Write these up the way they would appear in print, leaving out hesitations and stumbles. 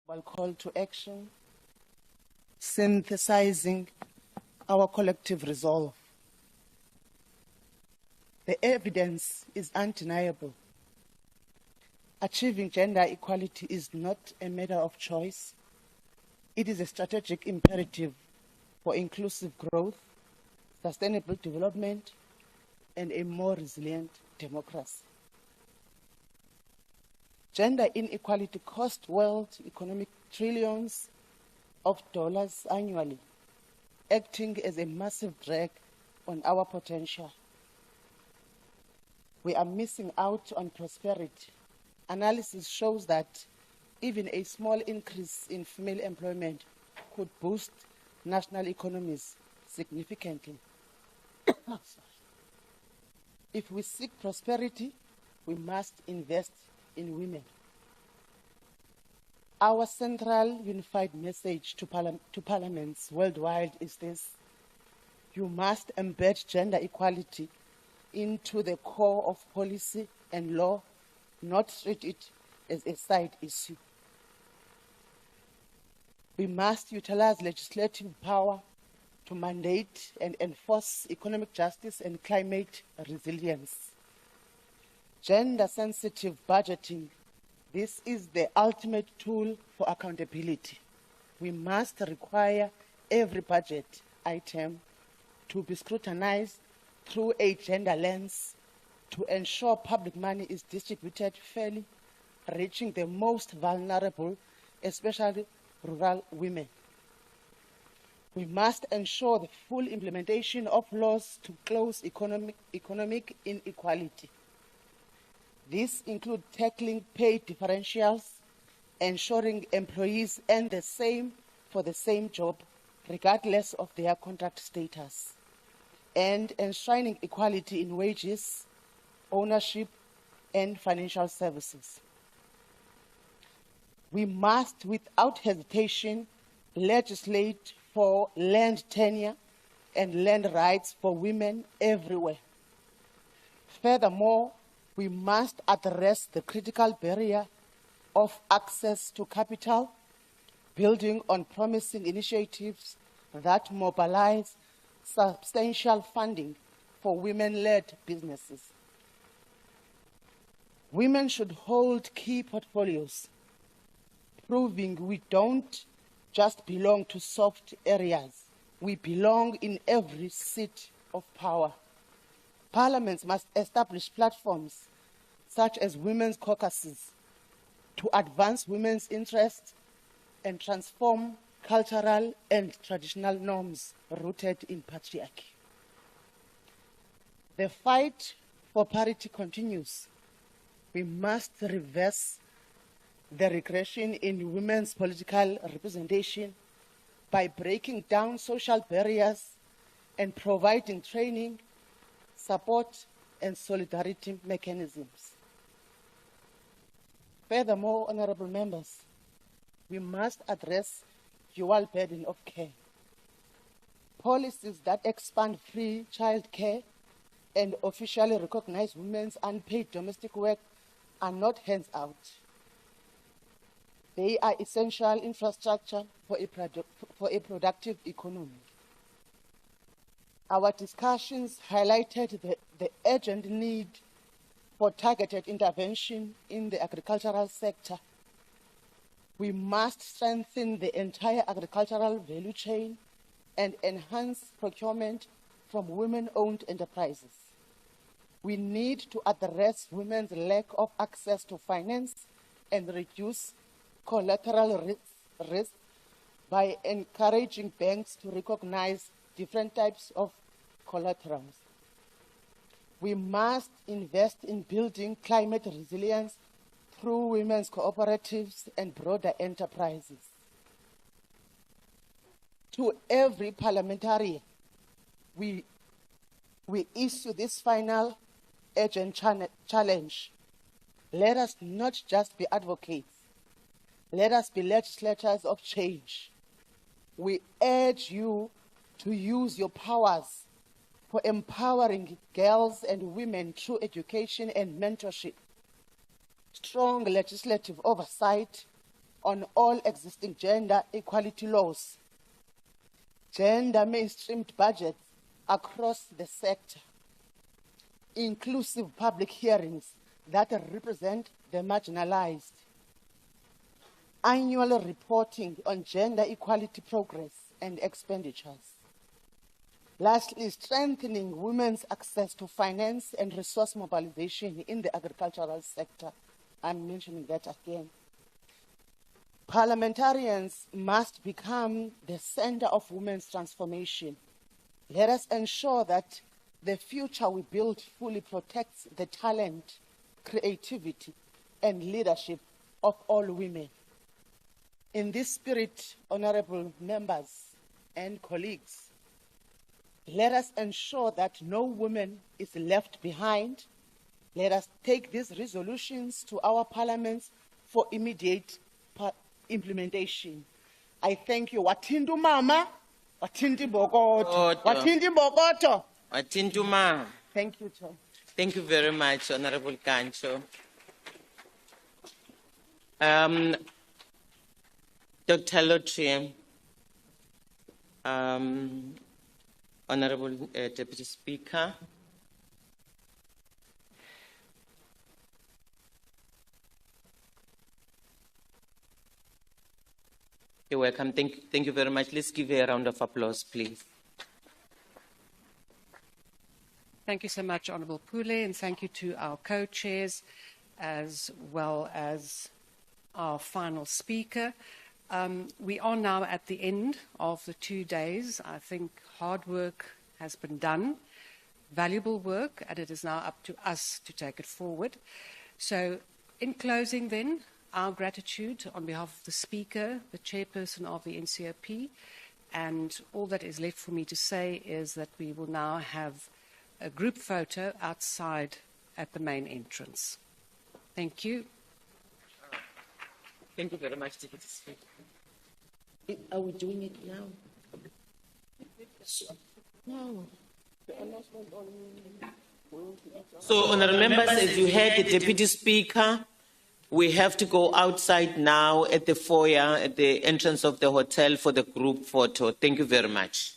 Well, call to action, synthesizing our collective resolve. The evidence is undeniable. Achieving gender equality is not a matter of choice. It is a strategic imperative for inclusive growth, sustainable development, and a more resilient democracy. Gender inequality costs world economic trillions of dollars annually, acting as a massive drag on our potential. We are missing out on prosperity. Analysis shows that even a small increase in female employment could boost national economies significantly. If we seek prosperity, we must invest in women. Our central unified message to parliaments worldwide is this: you must embed gender equality into the core of policy and law, not treat it as a side issue. We must utilize legislative power to mandate and enforce economic justice and climate resilience. Gender-sensitive budgeting, this is the ultimate tool for accountability. We must require every budget item to be scrutinized through a gender lens to ensure public money is distributed fairly, reaching the most vulnerable, especially rural women. We must ensure the full implementation of laws to close economic inequality. These include tackling pay differentials, ensuring employees earn the same for the same job, regardless of their contract status, and enshrining equality in wages, ownership, and financial services. We must, without hesitation, legislate for land tenure and land rights for women everywhere. Furthermore, we must address the critical barrier of access to capital, building on promising initiatives that mobilize substantial funding for women-led businesses. Women should hold key portfolios, proving we don't just belong to soft areas. We belong in every seat of power. Parliaments must establish platforms such as women's caucuses to advance women's interests and transform cultural and traditional norms rooted in patriarchy. The fight for parity continues. We must reverse the regression in women's political representation by breaking down social barriers and providing training, support, and solidarity mechanisms. Furthermore, honorable members, we must address dual burden of care. Policies that expand free childcare and officially recognize women's unpaid domestic work are not hands out. They are essential infrastructure for a productive economy. Our discussions highlighted the urgent need for targeted intervention in the agricultural sector. We must strengthen the entire agricultural value chain and enhance procurement from women-owned enterprises. We need to address women's lack of access to finance and reduce collateral risk by encouraging banks to recognize different types of collaterals. We must invest in building climate resilience through women's cooperatives and broader enterprises. To every parliamentarian, we issue this final urgent challenge. Let us not just be advocates. Let us be legislators of change. We urge you to use your powers for empowering girls and women through education and mentorship, strong legislative oversight, on all existing gender equality laws, gender mainstreamed budgets across the sector, inclusive public hearings that represent the marginalized, annual reporting on gender equality progress and expenditures. Lastly, strengthening women's access to finance and resource mobilization in the agricultural sector. I'm mentioning that again. Parliamentarians must become the center of women's transformation. Let us ensure that the future we build fully protects the talent, creativity, and leadership of all women. In this spirit, honorable members and colleagues, let us ensure that no woman is left behind. Let us take these resolutions to our parliaments for immediate implementation. I thank you. Watindu mama, watindi bokoto, watindi bokoto. Watindu ma. Thank you, Chair. Thank you very much, Honorable Kancho. Dr. Lotri, Honorable Deputy Speaker. You're welcome. Thank you very much. Let's give her a round of applause, please. Thank you so much, Honourable Pule, and thank you to our co-chairs as well as our final speaker. We are now at the end of the 2 days. I think hard work has been done, valuable work, and it is now up to us to take it forward. So in closing then, our gratitude on behalf of the Speaker, the Chairperson of the NCOP, and all that is left for me to say is that we will now have a group photo outside at the main entrance. Thank you. Thank you very much, Deputy Speaker. Are we doing it now? No. So, honourable members, as you heard the Deputy Speaker, we have to go outside now at the foyer, at the entrance of the hotel for the group photo. Thank you very much.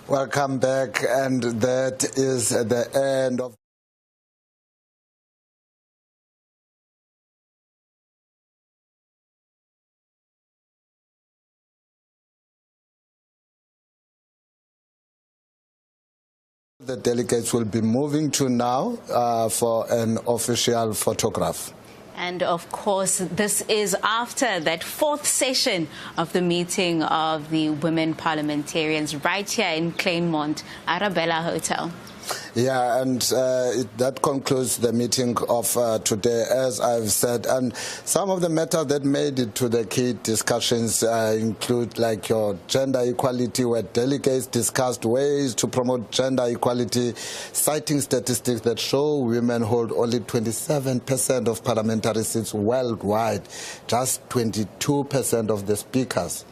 Welcome back, and that is the end of the delegates will be moving to now for an official photograph. And of course, this is after that fourth session of the meeting of the women parliamentarians right here in Claremont, Arabella Hotel. Yeah, and that concludes the meeting of today, as I've said. And some of the matters that made it to the key discussions include like your gender equality, where delegates discussed ways to promote gender equality, citing statistics that show women hold only 27% of parliamentary seats worldwide, just 22% of the speakers.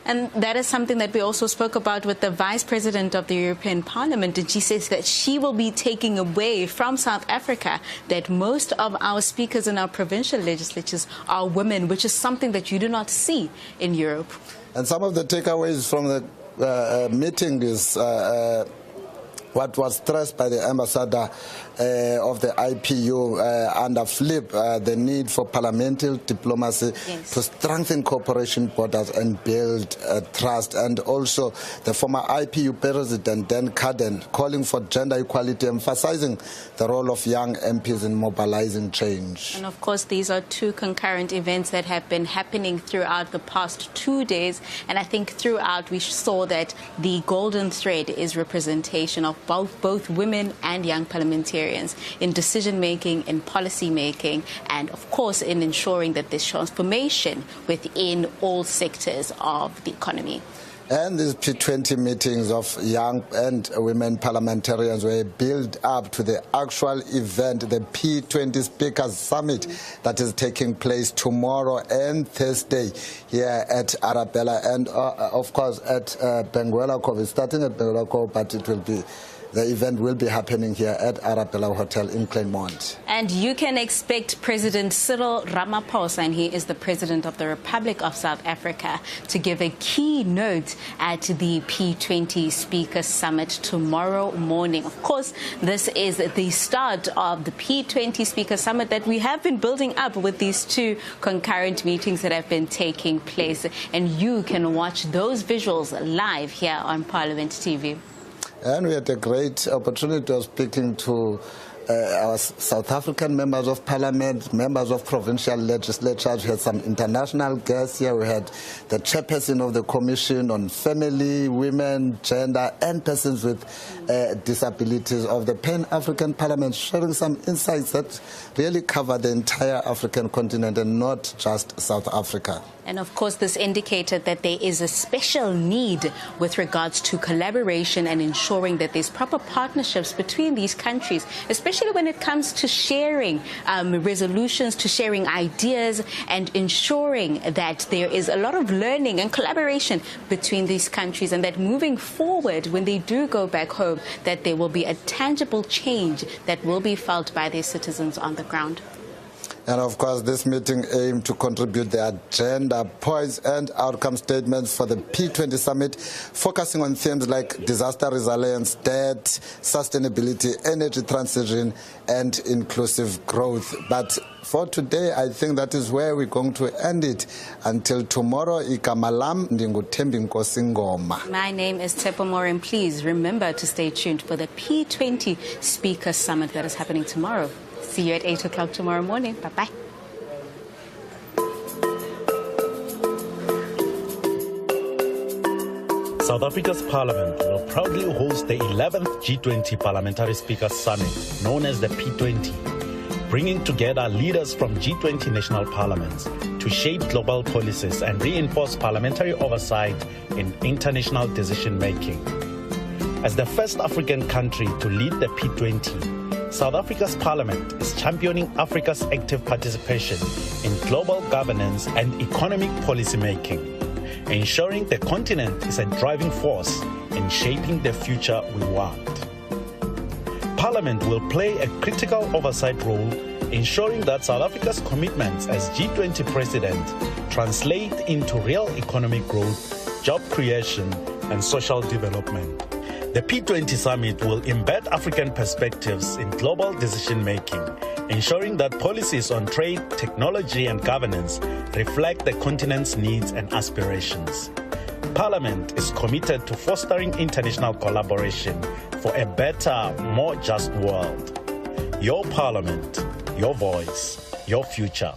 And that is something that we also spoke about with the Vice President of the European Parliament, and she says that she will be taking away from South Africa that most of our speakers in our provincial legislatures are women, which is something that you do not see in Europe. And some of the takeaways from the meeting is what was stressed by the ambassador of the IPU under Flip, the need for parliamentary diplomacy to strengthen cooperation borders and build trust. And also the former IPU president, Dan Caden, calling for gender equality, emphasizing the role of young MPs in mobilizing change. And of course, these are two concurrent events that have been happening throughout the past 2 days. And I think throughout we saw that the golden thread is representation of both women and young parliamentarians in decision-making, in policy-making, and, of course, in ensuring that there's transformation within all sectors of the economy. And these P20 meetings of young and women parliamentarians were built up to the actual event, the P20 Speakers Summit that is taking place tomorrow and Thursday here at Arabella and, of course, at Benguela Cove. It's starting at Benguela Cove, but the event will be happening here at Arabella Hotel in Claremont. And you can expect President Cyril Ramaphosa, and he is the President of the Republic of South Africa, to give a keynote at the P20 Speakers Summit tomorrow morning. Of course, this is the start of the P20 Speakers Summit that we have been building up with these two concurrent meetings that have been taking place. And you can watch those visuals live here on Parliament TV. And we had a great opportunity of speaking to our South African members of parliament, members of provincial legislatures. We had some international guests here. We had the chairperson of the Commission on Family, Women, Gender and Persons with Disabilities of the Pan-African Parliament, sharing some insights that really cover the entire African continent and not just South Africa. And of course, this indicated that there is a special need with regards to collaboration and ensuring that there's proper partnerships between these countries, especially when it comes to sharing resolutions, to sharing ideas, and ensuring that there is a lot of learning and collaboration between these countries, and that moving forward, when they do go back home, that there will be a tangible change that will be felt by their citizens on the ground. And of course, this meeting aimed to contribute the agenda points and outcome statements for the P20 summit, focusing on themes like disaster resilience, debt, sustainability, energy transition, and inclusive growth. But for today, I think that is where we're going to end it. Until tomorrow, Ikamalam Ndinguthembi Nkosi Ngoma. My name is Tepo Morin. Please remember to stay tuned for the P20 Speaker Summit that is happening tomorrow. See you at 8 o'clock tomorrow morning. Bye-bye. South Africa's Parliament will proudly host the 11th G20 Parliamentary Speakers Summit, known as the P20, bringing together leaders from G20 national parliaments to shape global policies and reinforce parliamentary oversight in international decision-making. As the first African country to lead the P20, South Africa's Parliament is championing Africa's active participation in global governance and economic policymaking, ensuring the continent is a driving force in shaping the future we want. Parliament will play a critical oversight role, ensuring that South Africa's commitments as G20 president translate into real economic growth, job creation, and social development. The P20 summit will embed African perspectives in global decision-making, ensuring that policies on trade, technology, and governance reflect the continent's needs and aspirations. Parliament is committed to fostering international collaboration for a better, more just world. Your Parliament, your voice, your future.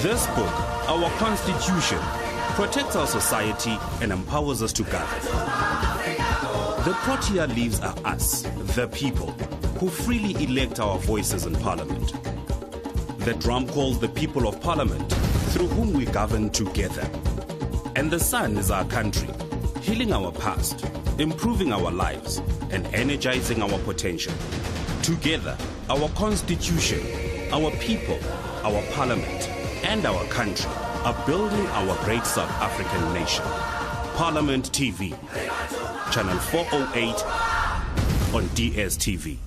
This book, our Constitution, protects our society and empowers us to govern. The Protea leaves are us, the people, who freely elect our voices in Parliament. The drum calls the people of Parliament, through whom we govern together. And the sun is our country, healing our past, improving our lives, and energizing our potential. Together, our Constitution, our people, our Parliament, and our country are building our great South African nation. Parliament TV, Channel 408 on DSTV.